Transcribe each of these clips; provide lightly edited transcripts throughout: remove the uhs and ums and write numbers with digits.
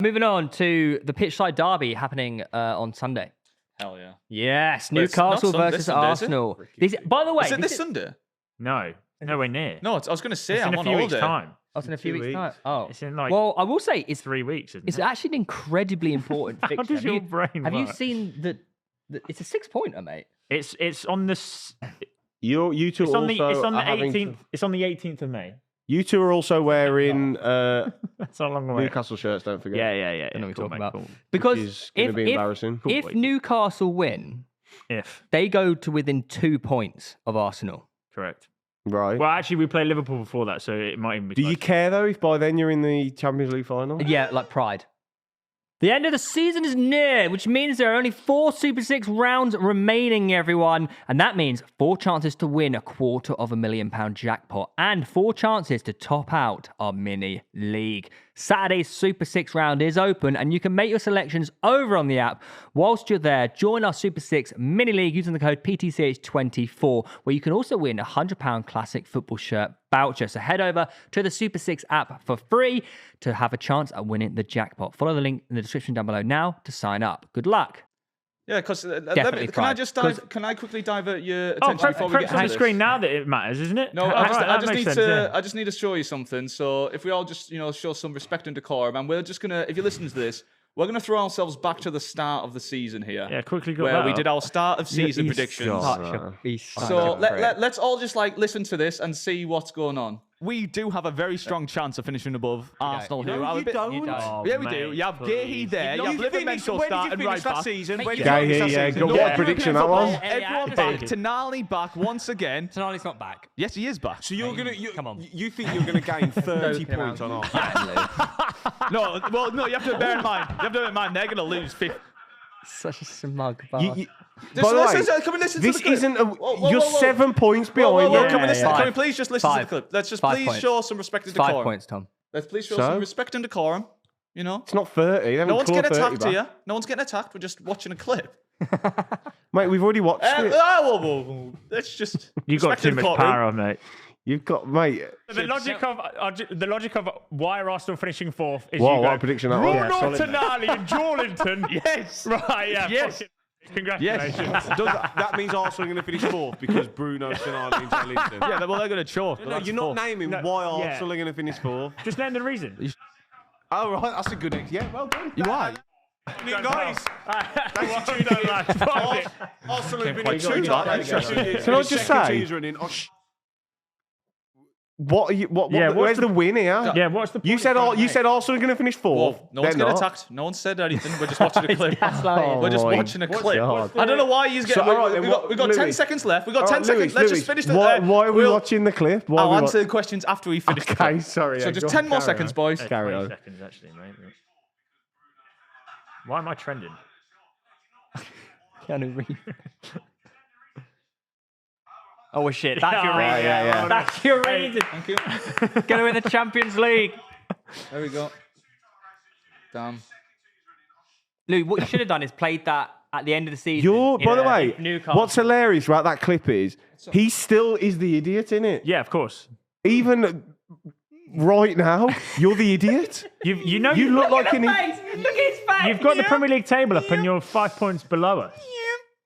Moving on to the pitchside derby happening on Sunday. Hell yeah. Yes, Wait, it's Newcastle not versus Sunday, is it? Arsenal. By the way, Is it this Sunday? No, nowhere near. No, I was going to say It's I'm in a on few weeks' holiday. time. Oh, it's in a few weeks' time. Oh, It's in like well, I will say it's 3 weeks. Isn't it's it? actually an incredibly important fixture. How does your brain Have you work? seen the? It's a 6-pointer, mate. It's on this. You two It's on the. also It's on the are having 18th. It's on the 18th of May. You two are also wearing That's how long away. Newcastle shirts. Don't forget. Yeah. I know what Cool, you're talking mate, about. cool. Because Which is going to be embarrassing. if wait. Newcastle win, If they go to within 2 points of Arsenal. correct. Right. Well, actually, we play Liverpool before that, so it might even be. Do you close. care though if by then you're in the Champions League final? Yeah, like pride. The end of the season is near, which means there are only 4 Super 6 rounds remaining, everyone. And that means 4 chances to win a £250,000 jackpot and 4 chances to top out our mini league. Saturday's Super 6 round is open and you can make your selections over on the app. Whilst you're there, join our Super 6 mini league using the code PTCH24, where you can also win a £100 classic football shirt voucher. So head over to the Super 6 app for free to have a chance at winning the jackpot. Follow the link in the description down below now to sign up. Good luck. Yeah, because Definitely can I pride. just 'Cause- can I quickly divert your Oh, attention before we get prep's on into the this? screen now that it matters, isn't it? No, Right, I just that need makes to sense, I just need to show you something. So if we all just show some respect and decorum, and we're just gonna, if you listen to this, we're gonna throw ourselves back to the start of the season here. Yeah, quickly got where that we up. did our start of season he's predictions. got- So let's all just listen to this and see what's going on. We do have a very strong chance of finishing above Arsenal. No, who are a you bit- don't. Oh, Yeah, we do. mate, You have Garratt please. there. You have Liverpool Where did start you and finish right that back. season? Mate, Where you did you guy finish here, that yeah, season? go No, what European prediction that football. was? Everyone back. Tonali back once again. Tonali's not back. Yes, he is back. So you're gonna Come on. you think you're gonna gain 30 points on Arsenal? No, well, no. You have to bear in mind. You have to bear in mind they're gonna lose 50. Such a smug By the way, Can we listen to this the clip? isn't Whoa, you're whoa, whoa. 7 points Whoa, behind whoa, whoa, them. can we listen? yeah. Can we please just listen to the Five. clip? Let's just 5 please points. show some respect and 5 decorum. points, Tom. Let's please show So? some respect and decorum. You know, It's not 30. They no haven't one's clawed getting 30 attacked back. here. No one's getting attacked. We're just watching a clip. Mate, we've already watched it. Whoa. Let's just. You got respect too and much decorum. power on, mate. You've got, mate. The logic of why are Arsenal finishing 4th is Whoa, you go, what a prediction that was. Bruno Yeah, solid, Tonali and Jorlington. Yes. Right, yeah. Yes. fucking- Congratulations. That means Arsenal are going to finish 4th because Bruno, Tonali and Joelinton. Yeah, well, they're going to choke. No, you're not naming No, why yeah. Arsenal are going to finish 4th. Just name the reason. Oh, right, that's a good. Yeah, well done. You are. Guys, Well done, lads. Fuck it. Arsenal have been Why a you gotta two do top that? Manchester United. Can I just say- Running. Oh, what are you? What? Yeah, Where's what's the win here? Yeah, what's the point? You said Arsenal are going to finish 4th. Whoa, no one's They're getting not. attacked. No one said anything. We're just watching a clip. gaslighting. We're just my watching a clip. God. I don't know why he's getting. So, all right, then we got 10 Louis. seconds left. We got All 10 right, seconds. Louis, Let's just finish the. Why are we we'll- watching the clip? Why I'll are we answer the questions after we finish the Okay, clip. sorry. So yeah, just go 10 on, more carry seconds, on. boys. Carry 20 on. seconds, actually, mate. Why am I trending? Keanu Reeves. Oh shit! That's your Yeah, reason. yeah. That's your reason. Thank you. Gonna win the Champions League. There we go. Damn. Lou, what you should have done is played that at the end of the season. By the way, Newcastle. what's hilarious about that clip is he still is the idiot in it. Yeah, of course. Even right now, you're the idiot. You know You look like an Look at his face. You've got the Premier League table up and you're 5 points below us.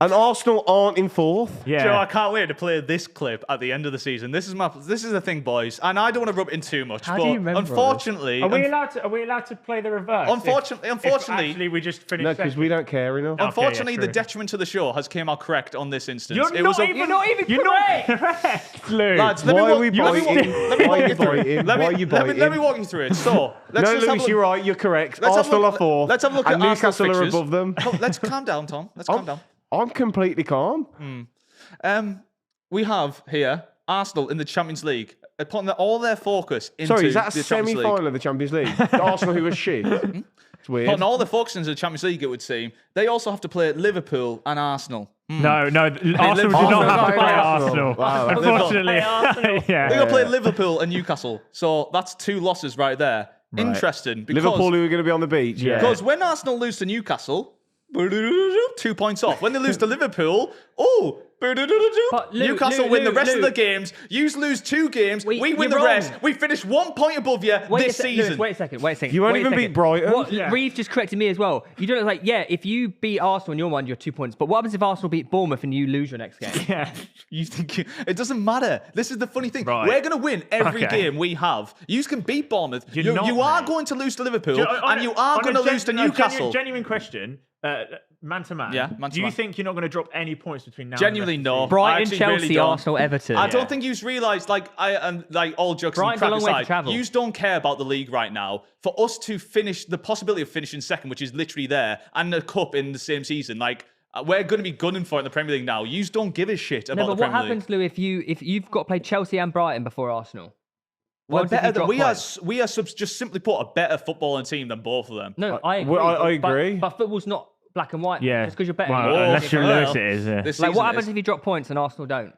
And Arsenal aren't in 4th. Yeah. Joe, I can't wait to play this clip at the end of the season. This is the thing, boys, and I don't want to rub in too much, How but do you remember all this? unfortunately, Are we allowed to play the reverse? Unfortunately- If unfortunately- actually we just finished. No, because we don't care enough. unfortunately, yeah, the true. detriment to the show has came out correct on this instance. You're It was not a- even. You're not even You're correct. not correct, Lou. Lads, let me Why are walk- we let me walk- biting? let me Why walk are you you through it. biting? Let Why are me you let me biting? walk you through it. So let's No, just have a Lewis, look- you're right. You're correct. Let's have a Arsenal look- are 4th. let's have a look and at Arsenal Newcastle are fixtures. above them. Oh, let's calm down, Tom. Let's calm down. I'm completely calm. We have here Arsenal in the Champions League, putting all their focus into Sorry, is that a the Champions League. semi-final of the Champions League? The Arsenal who are shit. It's weird. Putting all the focus into the Champions League, it would seem. They also have to play Liverpool and Arsenal. No, Arsenal do not Arsenal have to play play Arsenal. Arsenal. Wow. Unfortunately, yeah. They're going to play Liverpool and Newcastle. So that's 2 losses right there. Interesting. Because, Liverpool who are going to be on the beach. Yeah. because when Arsenal lose to Newcastle, 2 points off. When they lose to Liverpool, But Lou, Newcastle Lou, win the Lou, rest of Lou. the games. You lose 2 games. We win you're the wrong. rest. We finish 1 point above you this season. Lewis, wait a second. You won't wait a even second. beat Brighton. What, Yeah. Reeve just corrected me as well. You don't like, yeah, if you beat Arsenal in your mind, you're 2 points. But what happens if Arsenal beat Bournemouth and you lose your next game? Yeah. You think it doesn't matter? This is the funny thing. Right. We're going to win every Okay. game we have. You can beat Bournemouth. You're not, you are mate. going to lose to Liverpool, On and a- you are on a going to lose to Newcastle. Genuine question, man to man. Yeah, man to Do you man. think you're not going to drop any points between now Genuinely and the rest no. of the I Brighton, actually Chelsea, really don't. Arsenal, Everton. I don't think you've realised, like all jokes Brighton's and a long crap way to aside, travel. you don't care about the league right now. For us to finish, the possibility of finishing second, which is literally there, and the cup in the same season, like we're going to be gunning for it in the Premier League now. You don't give a shit about No, the but what Premier happens, League. Lou, if you've got to play Chelsea and Brighton before Arsenal? We're What happens if better you than, drop we are. points? We are just simply put a better footballing team than both of them. No, I agree. well, I but- agree. But football's not black and white. Yeah. Just because you're better. Well, than unless you're well, Lewis, it is. Yeah. This like, season what happens is- if you drop points and Arsenal don't?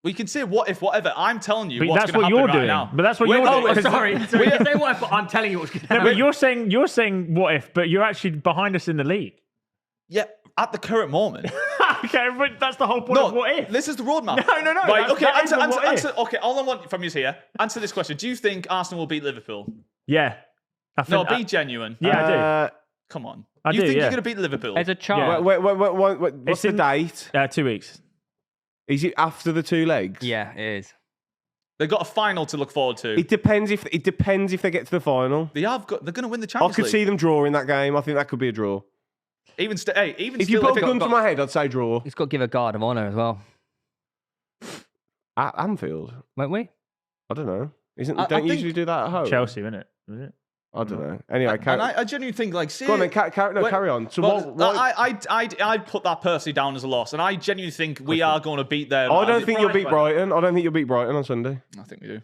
We can say what if, whatever. I'm telling you But what's that's going to what happen you're right doing. now. But that's what We're you're going- doing. Sorry, you say what if, but I'm telling you what's going to No, happen. but you're saying what if, but you're actually behind us in the league. Yeah, at the current moment. Okay, but that's the whole point of what if. This is the roadmap. No, Right, that's- okay, that is answer, the what answer, if. okay, all I want from you is here. Answer this question. Do you think Arsenal will beat Liverpool? Yeah. I No, think, be genuine. yeah, I do. Come on. I You do, think yeah. you're going to beat Liverpool? There's a chance. Yeah. Wait, what's It's the in- date? 2 weeks. Is it after the 2 legs? Yeah, it is. They've got a final to look forward to. It depends if they get to the final. They're going to win the I Champions could League. see them drawing that game. I think that could be a draw. Even If still, you put a if gun to my head, I'd say draw. It's got to give a guard of honour as well, At Anfield, won't we? I don't know. I Don't you think- usually do that at home? Chelsea, isn't it? Was it? I don't know. Anyway, and I genuinely think, like, see, go on then. Carry on. So well, what? I'd put that personally down as a loss, and I genuinely think we are going to beat them. I don't think you'll beat Brighton. I don't think you'll beat Brighton on Sunday. I think we do.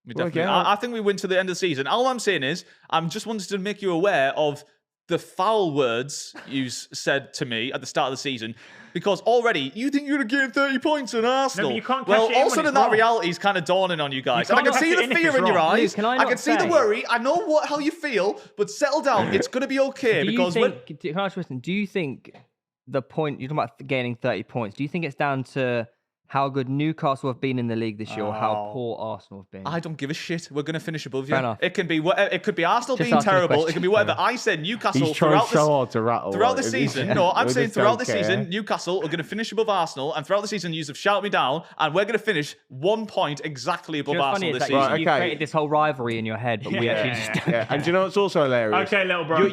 We Well, definitely. yeah. I think we win to the end of the season. All I'm saying is, I'm just wanted to make you aware of the foul words you said to me at the start of the season, because already you think you're going to gain 30 points in Arsenal. you can't well, cash it in all of a when sudden it's that wrong. reality is kind of dawning on you guys. You And I can't can see cash the it in if fear it's in your wrong. eyes. Luke, can I I can not see the say- worry. I know how you feel, but settle down. It's going to be okay. Do you because think? Can I ask you a question? Do you think the point you're talking about gaining 30 points? Do you think it's down to how good Newcastle have been in the league this year, or how poor Arsenal have been? I don't give a shit. We're going to finish above you. Fair enough. It can be it could be Arsenal Just being asking a terrible. It question. can be whatever. I said Newcastle He's trying throughout so this. hard to rattle. Throughout the like, season, isn't no, he? I'm We saying just throughout don't the care. season, Newcastle are going to finish above Arsenal, and throughout the season, you have shouted me down, and we're going to finish 1 point exactly above Do you know what's Arsenal funny? this It's like season. Right, you okay. created this whole rivalry in your head, but we actually just Yeah, and do you know what's also hilarious? Okay, little bro.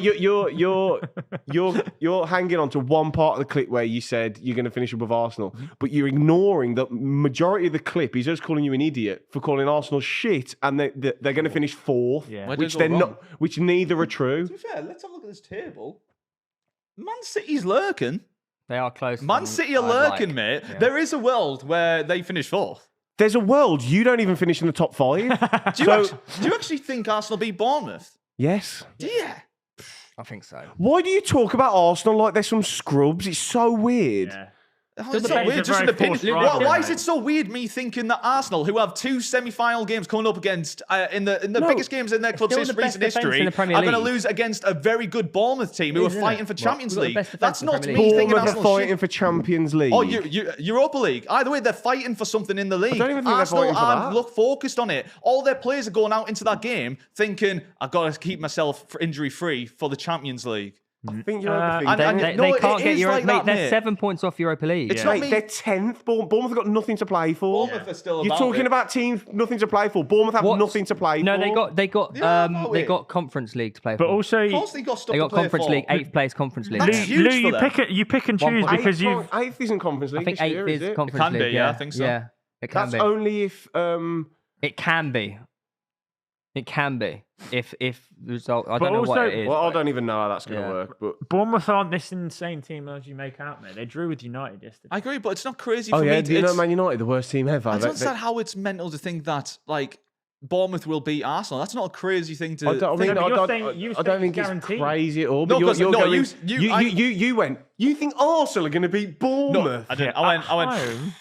You're hanging on to one part of the clip where you said you're going to finish above Arsenal, but you're ignoring the majority of the clip. He's just calling you an idiot for calling Arsenal shit, and they're going to finish fourth, Yeah. Where did which it go they're wrong? not, which neither are true. To be fair, let's have a look at this table. Man City's lurking. they are close. Man City are lurking, mate. Yeah. There is a world where they finish fourth. There's a world you don't even finish in the top 5. Do you actually think Arsenal beat Bournemouth? Yes. Yeah. I think so. Why do you talk about Arsenal like they're some scrubs? It's so weird. Yeah. Oh, it's the so best- weird, it's a just an very opinion. forced Why, rivalry, why is mate. it so weird me thinking that Arsenal, who have 2 semi-final games coming up against in the No. biggest games in their club's Still the history, best defence in history the Premier are going to League. lose against a very good Bournemouth team who are Isn't it? fighting for Champions We've got the League? best defence That's in the not Premier me League. thinking Bournemouth are Arsenal fighting shit. for Champions League. Oh, Europa League. Either way, they're fighting for something in the league. don't even think they're Arsenal fighting for aren't that. look focused on it. All their players are going out into that game thinking, I've got to keep myself injury free for the Champions League. I think you're and- overthinking. No, They it can't get is Europa, like mate. that, They're mate. 7 points off Europa League. It's Yeah. not Mate, me. they're 10th. Bournemouth have got nothing to play for. Bournemouth are still You're about talking it. about teams nothing to play for. Bournemouth have What? nothing to play No, for. they got Yeah, about they it. got Conference League to play But for. also, Of course they got stuff They to got play Conference for. League, 8th place Conference League. That's Lou, huge you for them. pick and choose point. because you've. 8th isn't Conference League I think this year, 8th is is it? Conference can be, League. yeah, I think so. Yeah, it can That's be. only if It can be. It can be if the result. I But don't know what also- it is. well, I but- don't even know how that's going to Yeah. work. But Bournemouth aren't this insane team as you make out, mate. They drew with United yesterday. I agree, but it's not crazy oh for yeah, me. do you know It's- Man United, the worst team ever? I don't They- understand how it's mental to think that like Bournemouth will beat Arsenal. That's not a crazy thing to I don't, I think. mean, but I you're don't, saying- you I saying don't think it's it's guaranteed. crazy at all. No, But you're, 'cause- you're no, going, you- you went. You think Arsenal are going to beat Bournemouth? No, I didn't. Yeah, I went. home.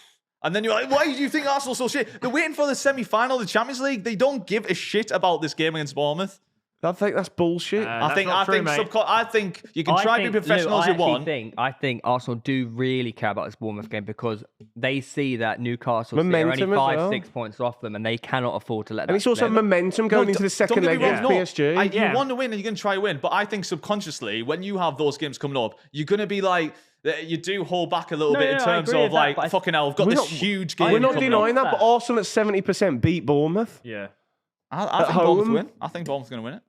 And then you're like, why do you think Arsenal's so shit? They're waiting for the semi-final of the Champions League. They don't give a shit about this game against Bournemouth. I think that's bullshit. I think you can try to be professional Lou, as you want. I think Arsenal do really care about this Bournemouth game because they see that Newcastle are only Momentum as 5-6 points off them, and they cannot afford to let that. And it's also slip. momentum going into the second leg against PSG. You want to win and you're going to try to win. But I think subconsciously, when you have those games coming up, you're going to be like, you do hold back a little bit in terms of like, fucking hell, we've got this huge game. We're not denying up. that, but Arsenal at 70% beat Bournemouth. Yeah. I think Bournemouth win. I think Bournemouth's going to win it.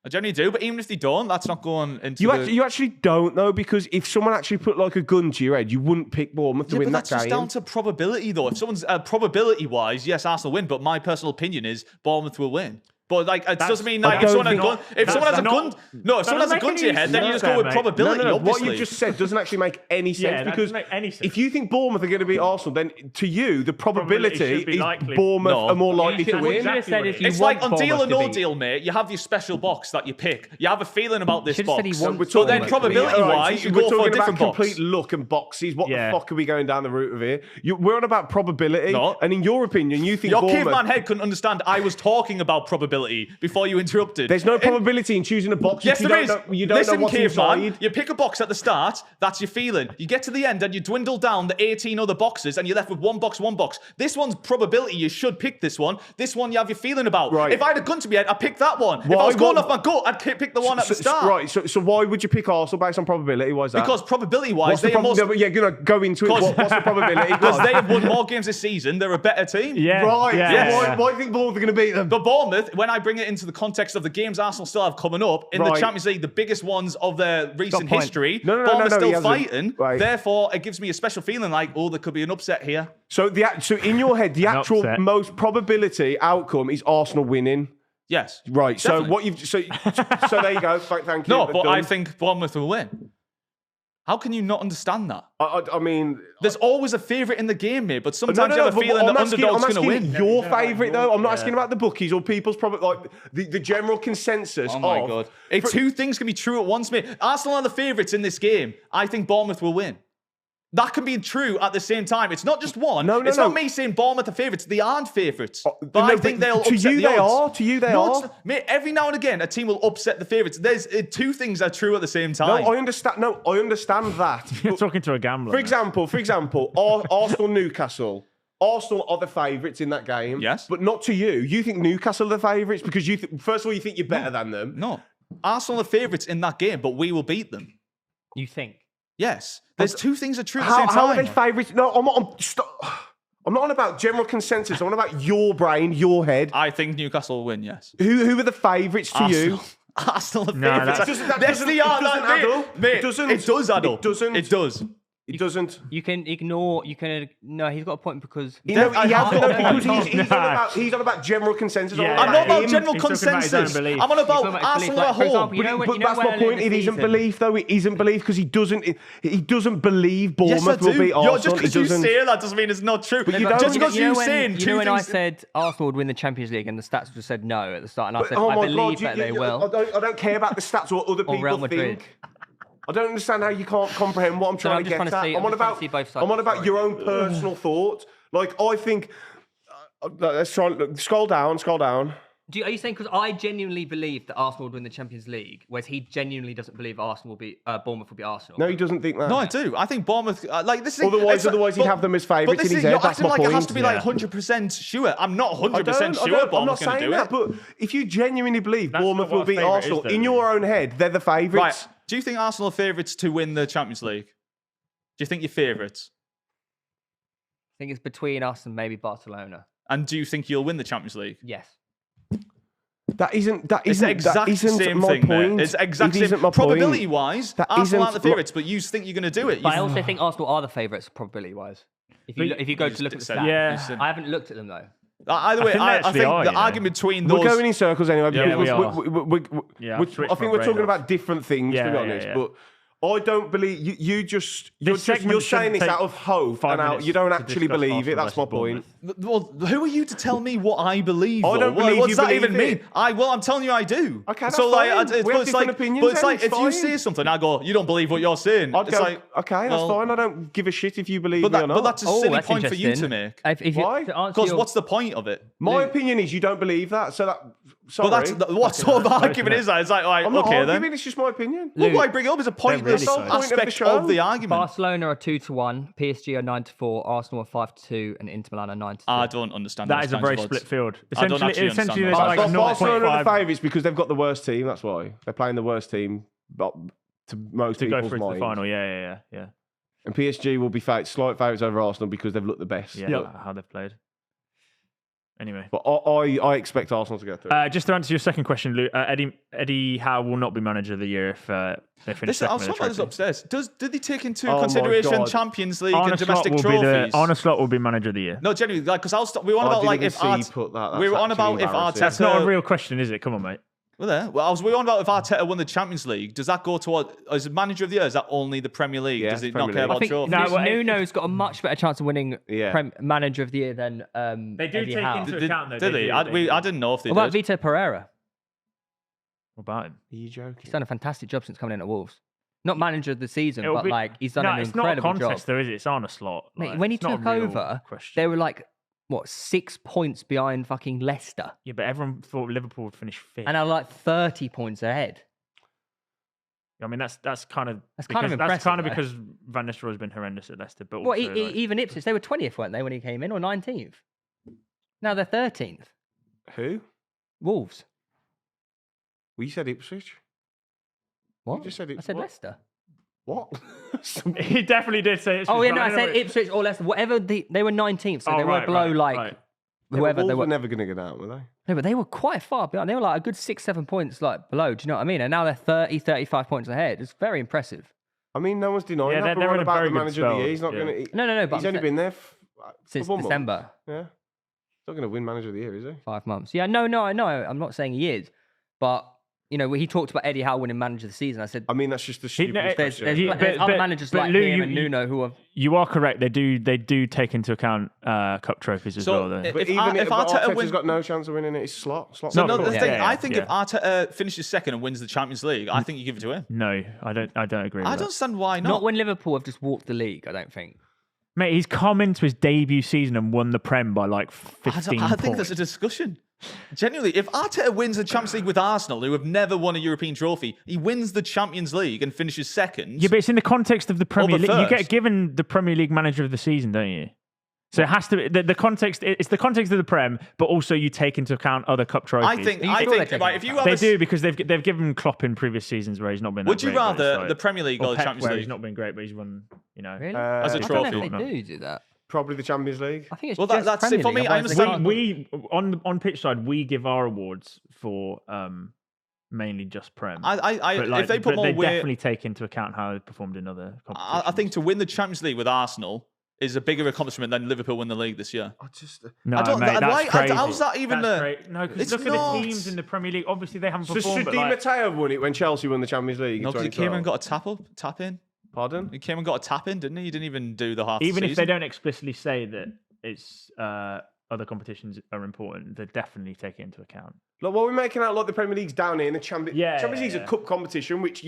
I generally do, but even if they don't, that's not going into you actually don't know, because if someone actually put like a gun to your head, you wouldn't pick Bournemouth to win that game. That's just down to probability, though. If someone's probability-wise, yes, Arsenal win, but my personal opinion is Bournemouth will win. But like, it doesn't mean like if someone has a gun to your head, then you just go with probability. No. What you just said doesn't actually make any sense, because if you think Bournemouth are going to beat Arsenal, then to you the probability is Bournemouth are more likely to win. It's like on Deal or No Deal, mate. You have your special box that you pick. You have a feeling about this box. So then probability-wise, you go for a different box. Complete luck and boxes. What the fuck are we going down the route of here? We're on about probability, and in your opinion, you think your Bournemouth... caveman head couldn't understand I was talking about probability before you interrupted. There's no probability in choosing a box. Yes, there is. You don't know what's inside. You pick a box at the start, that's your feeling. You get to the end and you dwindle down the 18 other boxes and you're left with one box. This one's probability, you should pick this one. This one you have your feeling about. Right. If I had a gun to my head, I'd pick that one. If I was going off my gut, I'd pick the one at the start. Right, so why would you pick Arsenal based on probability? Why is that? Because probability-wise, they are most... You're going to go into it. What's the probability? Because they have won more games this season. They're a better team. Yeah. Right. Yeah. Why do you think Bournemouth are going to beat them? But Bournemouth, when I bring it into the context of the games Arsenal still have coming up in the Champions League, the biggest ones of their recent history, Bournemouth still fighting. Right. Therefore, it gives me a special feeling like, there could be an upset here. So in your head, the actual most probability outcome is Arsenal winning. Yes. Right. Definitely. So what you've so there you go. Thank you. No, but I think Bournemouth will win. How can you not understand that? I mean, there's always a favourite in the game, mate. But sometimes you have a feeling the underdog's going to win. Your favourite, though. I'm not asking about the bookies or people's probably like the general consensus. Oh my god! Two things can be true at once, mate. Arsenal are the favourites in this game. I think Bournemouth will win. That can be true at the same time. It's not just one. It's not me saying Bournemouth are favourites. They aren't favourites. But I think they'll upset the odds. To you, they are. Mate, every now and again, a team will upset the favourites. There's two things are true at the same time. I understand that. You're talking to a gambler. For example, Arsenal, Newcastle. Arsenal are the favourites in that game. Yes. But not to you. You think Newcastle are the favourites because first of all, you think you're better than them. No. Arsenal are favourites in that game, but we will beat them. You think? Yes. There's two things that are true at the same time. How are they favourites? No, I'm not on about general consensus. I'm on about your brain, your head. I think Newcastle will win, yes. Who are the favourites to you? Arsenal are favourites. That doesn't add up. Mate, it does add up. It does. It doesn't. You can ignore. No, he's got a point because he's on about general consensus. Yeah, I'm not about general consensus. I'm on about Arsenal at home. But that's my point. It isn't belief, though. It isn't belief because he doesn't believe Bournemouth will beat Arsenal. Just because you say that doesn't mean it's not true. But you don't. Just because you saying two things. When I said Arsenal would win the Champions League and the stats just said no at the start, and I said I believe that they will. I don't care about the stats or other people think. I don't understand how you can't comprehend what I'm trying to get at. I'm on about your own personal thoughts. Like, I think... let's try and... Scroll down. Are you saying because I genuinely believe that Arsenal would win the Champions League, whereas he genuinely doesn't believe Bournemouth will be Arsenal? No, he doesn't think that. No, I do. I think Bournemouth... this is, otherwise he'd have them as favourites in his head. That's my point. It has to be 100% sure. I'm not 100% sure Bournemouth's going to do it. I'm not saying that, but if you genuinely believe Bournemouth will beat Arsenal, in your own head, they're the favourites. Right. Do you think Arsenal are favourites to win the Champions League? Do you think you're favourites? I think it's between us and maybe Barcelona. And do you think you'll win the Champions League? Yes. That isn't the exact same my thing, point. Mate. It's exact same. Probability-wise, Arsenal aren't the favourites, but you think you're going to do it. But I also think Arsenal are the favourites, probability-wise. If you go to look at the stats. I haven't looked at them, though. Either way, I think the argument between those... We're going in circles anyway. Yeah, we are. I think we're talking about different things, to be honest. But I don't believe... You're saying this out of hope, and you don't actually believe it. That's my point. Well, who are you to tell me what I believe? I don't believe what you does that believe even mean? I'm telling you I do. Okay, that's fine. We have different opinions. But it's like, if you say something, I go, you don't believe what you're saying. I'd go, okay, that's fine. I don't give a shit if you believe me or not. But that's a silly point for you to make. Why? Because what's the point of it? My opinion is you don't believe that. So that Sorry. But that's what sort of argument is that? It's like, I'm not okay arguing, then. it's just my opinion. Well, why bring it up as a pointless really aspect of the argument? Barcelona are 2-1, PSG are 9-4, Arsenal are 5-2, and Inter Milan are 9-2. I don't understand. That is a very split field. I don't actually Essentially, there's understand like that. Barcelona are 0.5 the favourites because they've got the worst team. That's why they're playing the worst team. But to most to go people's through to the minds. final. Yeah. And PSG will be slight favourites over Arsenal because they've looked the best. Yeah, how they've played. Anyway. But I expect Arsenal to go through. Just to answer your second question, Luke, Eddie Howe will not be manager of the year if they finish second. I was talking about this upstairs. Did they take into Oh my consideration God. Champions League Arne and domestic Slot will trophies? Arne Slot will be manager of the year. No, genuinely, like, because we were on about like if Arteta. We were on about if Arteta. That's not a real question, is it? Come on, mate. Well, we were on about if Arteta won the Champions League. Does that go toward as manager of the year? Is that only the Premier League? Yeah, Does it Premier not care League. about I think trophies? Nuno's got a much better chance of winning manager of the year than They do Eddie take Howe. into account, though. Did they? I didn't know if they What about did. Vito Pereira? What about him? Are you joking? He's done a fantastic job since coming in at Wolves. Not manager of the season, It'll but be- like he's done an it's not a incredible contest, job. though, is it? It's Arne Slot. Mate, Like, when he it's not took a real over, question. they were like, what, 6 points behind fucking Leicester, Yeah, but everyone thought Liverpool would finish fifth. and are like 30 points ahead. I mean, that's kind of That's kind of That's kind of impressive, because Van Nistelrooy's been horrendous at Leicester. But Well, also, like, even Ipswich, they were 20th, weren't they, when he came in, or 19th? Now they're 13th. Who? Wolves. Well, you said Ipswich. What? You just said I said what? Leicester. What? he definitely did say it's. Oh, yeah, no, but I said anyway- Ipswich or Leicester. Whatever, they were 19th, so Oh, they were right, below, right, like, right. whoever Wolves they were were. never going to get out, were they? No, but they were quite far behind. They were like a good 6-7 points like below. Do you know what I mean? And now they're 30, 35 points ahead. It's very impressive. I mean, no one's denying Yeah, that. they're But what in a about very the good manager of the spell, year? He's not yeah. going to. No, but He's I'm only saying- been there Since for 1 month. December, Yeah. He's not going to win manager of the year, is he? 5 months. Yeah, no, I know. I'm not saying he is. But, you know, when he talked about Eddie Howe winning manager of the season, I said, I mean, that's just the stupidest there's question. there's other managers like Lou, him and Nuno who are... You are correct. They do take into account cup trophies as So, well. Though. But if even if Arteta Arteta's wins, got no chance of winning it, it's Slot. so No, no, the yeah, thing, yeah, I think yeah. if Arteta finishes second and wins the Champions League, I think you give it to him. No, I don't agree. With I that. don't understand why not. Not when Liverpool have just walked the league, I don't think. Mate, he's come into his debut season and won the Prem by like 15 I think points. there's a discussion. Genuinely, if Arteta wins the Champions League with Arsenal, who have never won a European trophy, he wins the Champions League and finishes second. Yeah, but it's in the context of the Premier Over League. You get first. given the Premier League manager of the season, don't you? So it has to be the context. It's the context of the Prem, but also you take into account other cup trophies. I think, Are you sure they're taking right, if you have they a, do because they've given Klopp in previous seasons where he's not been. would that you great, but it's rather like- the Premier League or the Pep, Champions where League? he's not been great, but he's won. You know, Really? As a I don't trophy. know if they do that. Probably the Champions League. I think it's Well, just that's Premier it for League, me. I otherwise they understand. can't- we on pitch side we give our awards for mainly just Prem. But if they put but more they weight, definitely take into account how they performed in other competitions. I think to win the Champions League with Arsenal is a bigger accomplishment than Liverpool win the league this year. I just. No, I don't- mate, that's why- crazy. how's that even That's a- great. No, because It's look at not. the teams in the Premier League. Obviously, they haven't So performed. should but Di like, Matteo have won it when Chelsea won the Champions League? No, in because he came and 2012? got a tap in. Pardon? He came and got a tap in, didn't he? He didn't even do the half. even the if they season. don't explicitly say that it's other competitions are important, they definitely take it into account. Like, what we're making out like the Premier League's down here, and the Champions League's a cup competition, which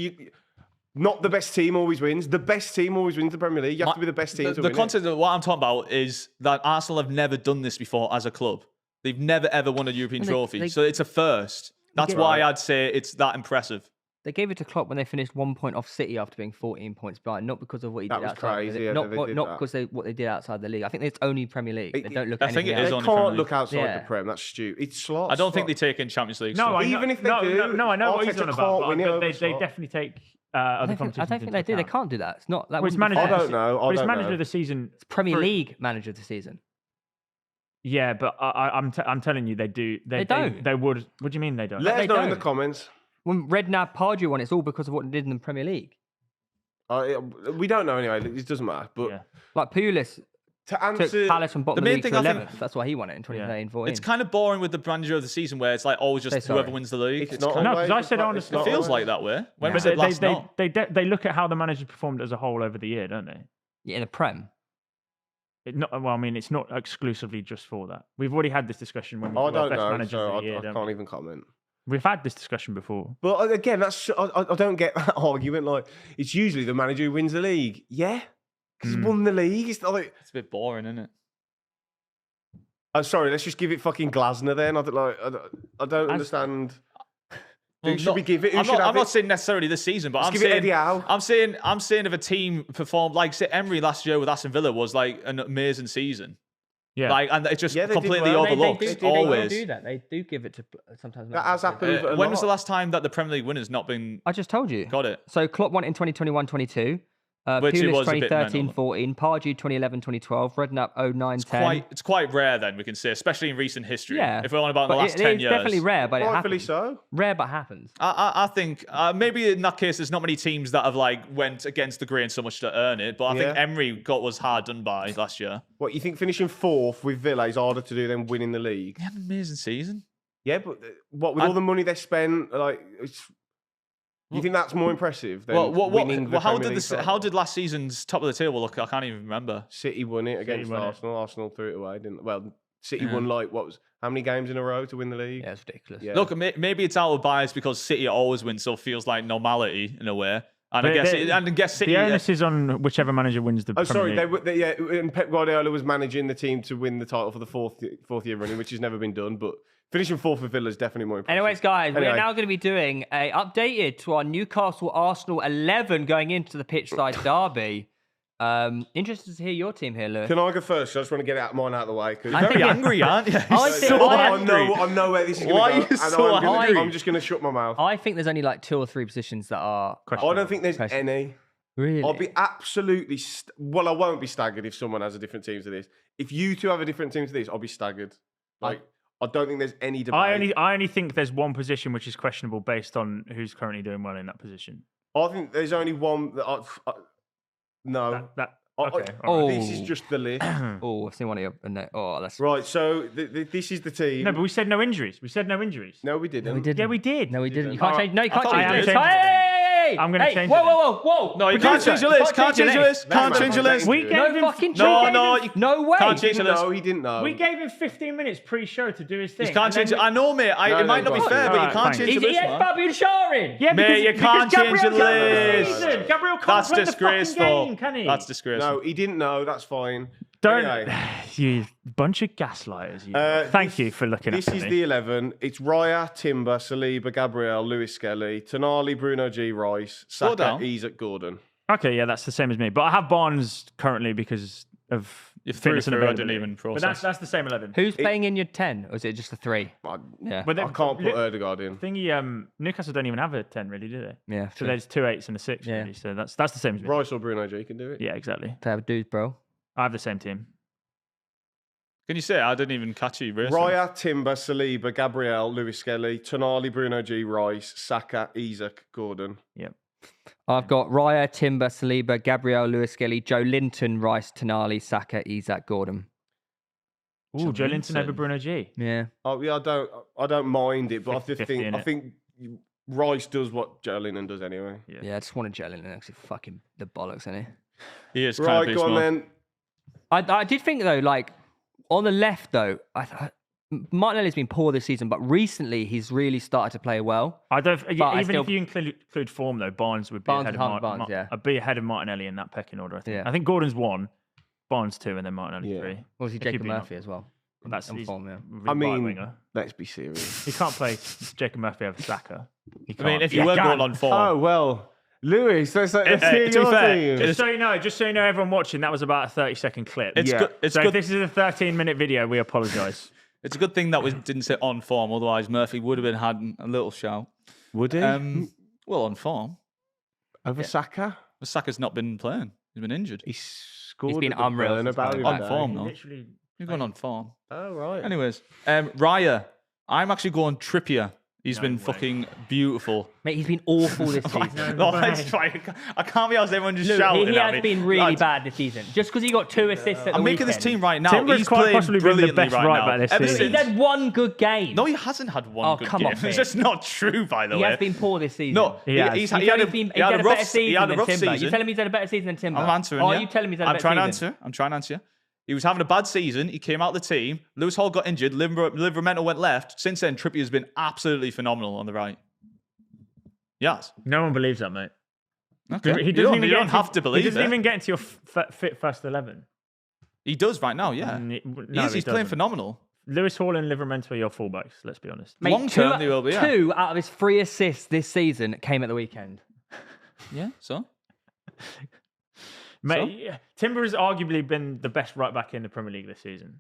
not the best team always wins. The best team always wins the Premier League. You have to be the best team to The win it. concept of what I'm talking about is that Arsenal have never done this before as a club. They've never ever won a European trophy, so it's a first. That's why I'd say it's that impressive. They gave it to Klopp when they finished 1 point off City after being 14 points behind, not because of what he That did was outside. crazy, yeah, not they did not that. because what they did outside the league. I think it's only Premier League. They don't look I at think anything it is else. They only can't Premier look outside Yeah. the Prem. That's stupid. It's Slot. I don't think Slot. they take in Champions League. No, stuff. I know, Even if they do, no, I know what he's Arteta on can't about. win it But over they Slot. definitely take I other don't competitions. think they do. They can't do that. It's not. That Well, it's wouldn't be manager. fair. I don't know. But it's don't manager know. of the season. Premier for- League manager of the season. Yeah, but I'm telling you, they do. They don't. They would. What do you mean they don't? Let They us know in the don't. comments. When Redknapp Pardew won, it's all because of what they did in the Premier League. We don't know anyway. It doesn't matter. But Yeah. Like Pulis to took answer, Palace from bottom the of main the league to thing I 11th. think- That's why he won it in 2013-14. It's kind of boring with the manager of the season where it's like always just Say whoever sorry. wins the league. It's not kind No, of, always. because I said It's honestly, not it feels always. like that way. When No. was But it last not? they look at how the manager performed as a whole over the year, don't they? Yeah, in the Prem. Well, I mean, it's not exclusively just for that. We've already had this discussion when we I do our don't best know. managers So of the year. I don't can't we? even comment. We've had this discussion before. But again, that's I don't get that argument. Like it's usually the manager who wins the league. Yeah, because he's won the league. It's not like It's a bit boring, isn't it? Sorry, let's just give it fucking Glasner then. I don't understand. Who should we give it? I'm not saying necessarily this season, but I'm give it saying Eddie Howe. I'm saying if a team performed like say Emery last year with Aston Villa was like an amazing season. Yeah, and it's just they completely did well. overlooked. They always do that. They do give it to sometimes. That has happened. When was the last time that the Premier League winners not been? I just told you. Got it. So Klopp won in 2021-22. Which it was a bit 2013-14, Pardew 2011-2012, Redknapp 09-10. It's quite rare then, we can say, especially in recent history. Yeah. If we're on about the last 10 it's years. definitely rare, but it Rightfully happens. so. Rare, but happens. I think maybe in that case, there's not many teams that have like went against the grain so much to earn it. But I think Emery was hard done by last year. What, you think finishing 4th with Villa is harder to do than winning the league? He had an amazing season. Yeah, but what with all the money they spent, like, you think that's more impressive than winning the Premier League title? How did last season's top of the table look? I can't even remember. City won it against Arsenal. Arsenal threw it away, didn't? Well, City won how many games in a row to win the league? Yeah, it's ridiculous. Yeah. Look, maybe it's out of bias because City always win, so it feels like normality in a way. And I guess City. The onus is on whichever manager wins the. Premier League. And Pep Guardiola was managing the team to win the title for the fourth year running, which has never been done, but. Finishing 4th with Villa is definitely more impressive. Anyways, guys, we're now going to be doing a updated to our Newcastle Arsenal 11 going into the pitchside derby. Interested to hear your team here, Lewis. Can I go first? I just want to get mine out of the way. You're very angry, aren't you? I know where this is going to go. Why are you so angry? I'm just going to shut my mouth. I think there's only like 2 or 3 positions that are questionable. I don't think there's any. Really? I'll be absolutely... I won't be staggered if someone has a different team to this. If you two have a different team to this, I'll be staggered. I don't think there's any debate. I only think there's one position which is questionable based on who's currently doing well in that position. I think there's only one that no. Okay. This is just the list. I've seen one of your... that's... Right, so this is the team. No, but we said no injuries. No, we didn't. No, we didn't. Yeah, we did. No, we didn't. You can't change... No, you can't change it. I'm going to change it. Whoa. No, you can't change your list. Can't change your list. Can't change your list. We gave him fucking no way. Can't change your list. No, he didn't know. We gave him 15 minutes pre-show to do his thing. You can't change it. I know, mate. It might not be fair, but you can't change your list, He had Fabian Schär in. Yeah, mate, you can't change your list. Gabriel can't That's play disgraceful. the fucking game, can he? That's disgraceful. No, he didn't know. That's fine. Don't Anyway. you bunch of gaslighters. Thank you for looking at me. This is the 11. It's Raya, Timber, Saliba, Gabriel, Lewis Skelly, Tonali, Bruno G, Rice, Saka, Isak, Gordon. Okay, yeah, that's the same as me. But I have Barnes currently because of fitness and I didn't availability. even process. But that's the same 11. Who's playing in your 10? Or is it just the 3? Yeah. But I can't put Ødegaard in. Newcastle don't even have a 10 really, do they? Yeah. So there's 2 8s and a 6 really. So that's the same as me. Rice or Bruno G can do it. Yeah, exactly. Fair dudes, bro. I have the same team. Can you say it? I didn't even catch you. Raya, Timber, Saliba, Gabriel, Lewis Skelly, Tonali, Bruno G, Rice, Saka, Isak, Gordon. Yep. I've got Raya, Timber, Saliba, Gabriel, Lewis Skelly, Joe Linton, Rice, Tonali, Saka, Isak, Gordon. Ooh, Joe Linton over Bruno G. Yeah. Oh yeah, I don't mind it, but I 50-50, think Rice does what Joe Linton does anyway. Yeah, I just wanted Joe Linton because he's fucking the bollocks, isn't he? He is Right, go on then. I did think though, like on the left though, Martinelli's been poor this season, but recently he's really started to play well. If you include form though, Barnes would be ahead of Barnes, I'd be ahead of Martinelli in that pecking order. I think. Yeah. I think Gordon's 1, Barnes 2, and then Martinelli 3. Or was he Jacob Murphy as well? That's on form, yeah. I mean, right winger. let's be serious. He can't play Jacob Murphy over Saka. I mean, if you were going on form. Oh well. Lewis, let's see your team. Just so you know, everyone watching, that was about a 30-second clip. It's good. It's so good. If this is a 13-minute video, we apologise. It's a good thing that we didn't say on form, otherwise Murphy would have had a little shout. Would he? Well, on form. Over Saka? Saka's not been playing. He's been injured. He's scored. He's been unreal. On form, though. Literally. You're going on form. Oh, right. Anyways, Raya. I'm actually going Trippier. He's been fucking beautiful. Mate, he's been awful this season. I can't be asked everyone just shouting he at me. has been really bad this season. Just because he got 2 assists at the I'm making this team right now. Timber's He's quite playing possibly been the brilliantly best right back now. this season. He's had 1 good game. No, he hasn't had one good come game. on, It's mate. just not true, by the He way. has been poor this season. No, He has. he He's had a better season than rough Timber. season. You're telling me he's had a better season than Timber? I'm answering. Are you. you telling me he's had a better season? I'm trying to answer you. He was having a bad season. He came out of the team. Lewis Hall got injured. Livramento went left. Since then, Trippier's been absolutely phenomenal on the right. Yes. No one believes that, mate. Okay. You don't have to believe He doesn't it. even get into your fit first 11. He does right now, yeah. He's playing phenomenal. Lewis Hall and Livramento are your fullbacks, let's be honest. Mate, Long term, they will be, yeah. 2 out of his 3 assists this season came at the weekend. Yeah, so? Mate, Timber has arguably been the best right back in the Premier League this season.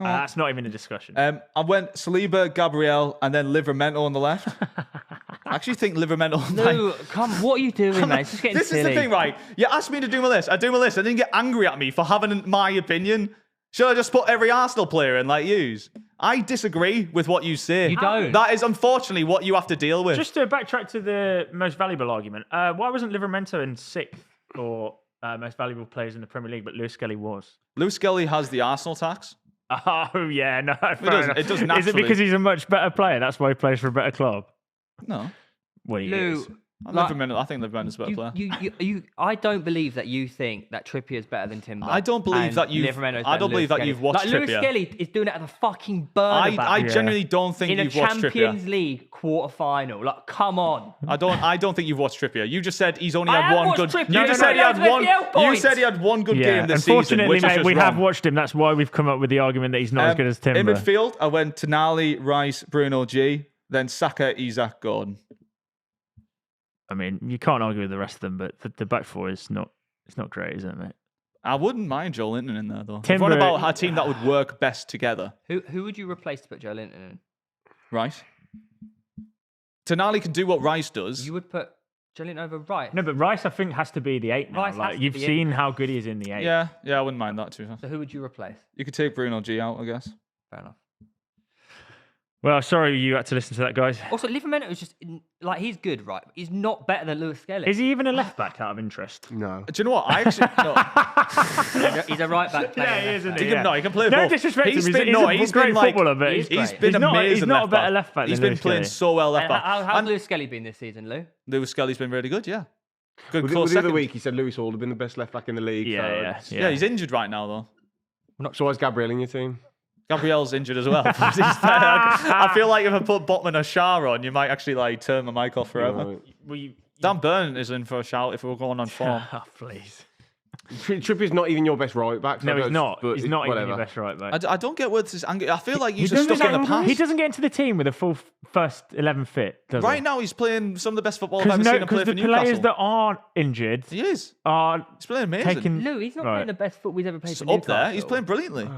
That's not even a discussion. I went Saliba, Gabriel, and then Livramento on the left. I actually think Livramento... No, come, what are you doing, mate? It's just getting This silly. is the thing, right? You asked me to do my list. I do my list. And then you get angry at me for having my opinion. Should I just put every Arsenal player in like yous? I disagree with what you say. You don't. That is unfortunately what you have to deal with. Just to backtrack to the most valuable argument, why wasn't Livramento in 6th for most valuable players in the Premier League, but Lewis Skelly was? Lewis Skelly has the Arsenal tax. Oh, yeah, no. It does naturally. Is it because he's a much better player? That's why he plays for a better club? No. Well, he Lou, is. I think Livermento's a better player. I don't believe that you think that Trippier's better than Timber. I don't believe that you've. I don't believe that you've watched Lewis Trippier. Skelly is doing it at the fucking burner back. I genuinely don't think in you've a watched Champions Trippier. League quarter-final. Like, come on. I don't think you've watched Trippier. You just said he's only I had have one watched good. Trippier. You No, just no, said he no, had that was one. the FPL point. You said he had one good game this season. Unfortunately, Which is mate, just we wrong. have watched him. That's why we've come up with the argument that he's not as good as Timber. In midfield, I went Tonali, Rice, Bruno G, then Saka, Isak, Gordon. I mean, you can't argue with the rest of them, but the back four is not. It's not great, is it, mate? I wouldn't mind Joel Linton in there though. Timber, What about a team that would work best together? Who would you replace to put Joe Linton in? Right. Tonali can do what Rice does. You would put Joe Linton over Rice. No, but Rice, I think, has to be the 8 now. Rice has Like, to you've be seen how good he is in the 8. Yeah, I wouldn't mind that too. So who would you replace? You could take Bruno G out, I guess. Fair enough. Well, sorry you had to listen to that, guys. Also, Livramento is just he's good, right? But he's not better than Lewis Skelly. Is he even a left back out of interest? No. Do you know what? I actually no. He's a right back player. Yeah, he is, isn't he? No, he can play No both. disrespect to him. He's a great footballer, but he's he's been not amazing. a better left back. He's than been Lewis playing Skelly. so well left back. How's Lewis Skelly been this season, Lou? Lewis Skelly's been really good, yeah. Good Well, close the other second. week he said Lewis Hall had been the best left back in the league. Yeah. Yeah, he's injured right now though. So is Gabriel in your team? Gabriel's injured as well. I feel like if I put Botman or Shah on, you might actually turn my mic off forever. Right. Dan Burn is in for a shout if we're going on form. Oh, please. Trippier's not even your best right back. No, he's not. But He's not even whatever. your best right back. I don't get where this is angry. I feel like he's He just stuck in the doesn't- past. He doesn't get into the team with a full first 11 fit, does Right he? now, he's playing some of the best football I've ever seen him play Because for the Newcastle. players that aren't injured He is. are He's playing amazing. taking... Lou, he's not Right. playing the best football he's ever played He's for up Newcastle. there. He's playing brilliantly.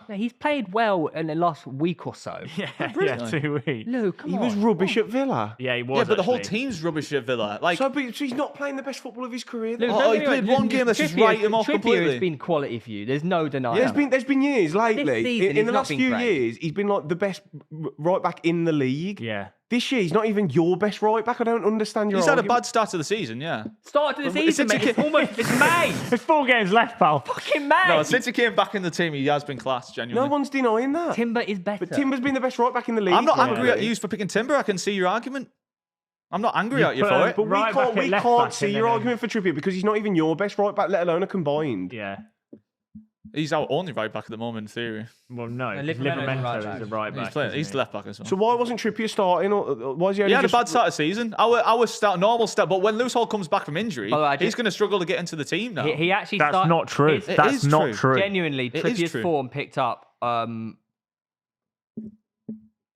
No, he's played well in the last week or so. Yeah, Brilliantly. 2 weeks. Lou, come He on. was rubbish at Villa. Yeah, he was. Yeah, but the whole actually. team's rubbish at Villa. So he's not playing the best football of his career. Lou, then? Oh, don't he get me played wrong, one game, let's just Trippier- write him off Trippier completely. has been quality for you. There's no denying Yeah, that. there's been years lately. season, In he's the not last been few great. years, he's been like the best right back in the league. Yeah. This year, he's not even your best right back. I don't understand your He's had a argument. bad start to the season, yeah. Start to the Well, season, since mate. he It's came- almost it's May. There's 4 games left, pal. Fucking May. No, since he came back in the team, he has been class, No genuinely. one's denying that. Timber is better. But Timber's been the best right back in the league. I'm not Yeah. angry at you for picking Timber. I can see your argument. I'm not angry at you put for a- it. But we Right back can't, at we left can't back see and your then- argument for Trippier because he's not even your best right back, let alone a combined. Yeah. He's our only right back at the moment, in theory. Well, no. And Livramento is a right back. He's playing. isn't He's he? the left back as well. So why wasn't Trippier starting? Or why is he He only had a just... bad start of season. Our start, normal start, but when Lewis Hall comes back from injury, By the way, I he's just- going to struggle to get into the team now. He actually That's started. not true. It's- That's is not true. true. Genuinely, It is Trippier's true. form picked up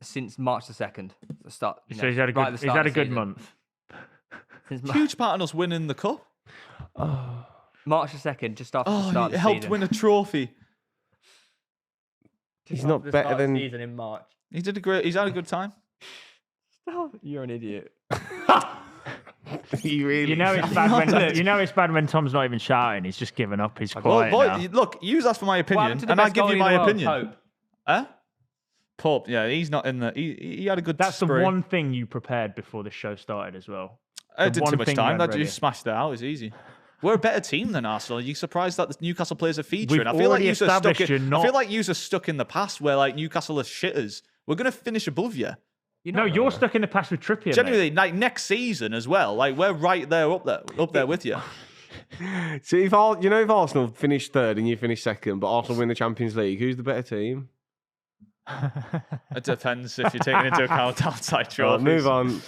since March the 2nd. The start. So he's had a right at good, the he's start had a of the good season. month. Since Huge part in us winning the cup. March the 2nd, just after the Oh, start he of the helped season. win a trophy. He's Just not after the better start of the than- season in March. He did a great. He's had a good time. You're an idiot. He really... You know it's bad when it's bad when Tom's not even shouting. He's just giving up. He's Well, quiet boy, now. look, you asked for my What opinion, happened to the and I best give you goalie in my the world, opinion. Pope? Huh? Pope, yeah, he's not in the. He had a good. That's spree. the one thing you prepared before the show started as well. I the did one too much thing time. you That had you ready. smashed it out. It's easy. We're a better team than Arsenal. Are you surprised that the Newcastle players are featuring? We've I feel like already you're stuck. established you're I not- feel like you're stuck in the past where like Newcastle are shitters. We're gonna finish above you. No, you're stuck in the past with Trippier. mate. Genuinely, like next season as well. Like we're right there, up there with you. So if Arsenal finish third and you finish second, but Arsenal win the Champions League, who's the better team? It depends if you're taking into account outside Right, trophies. move on.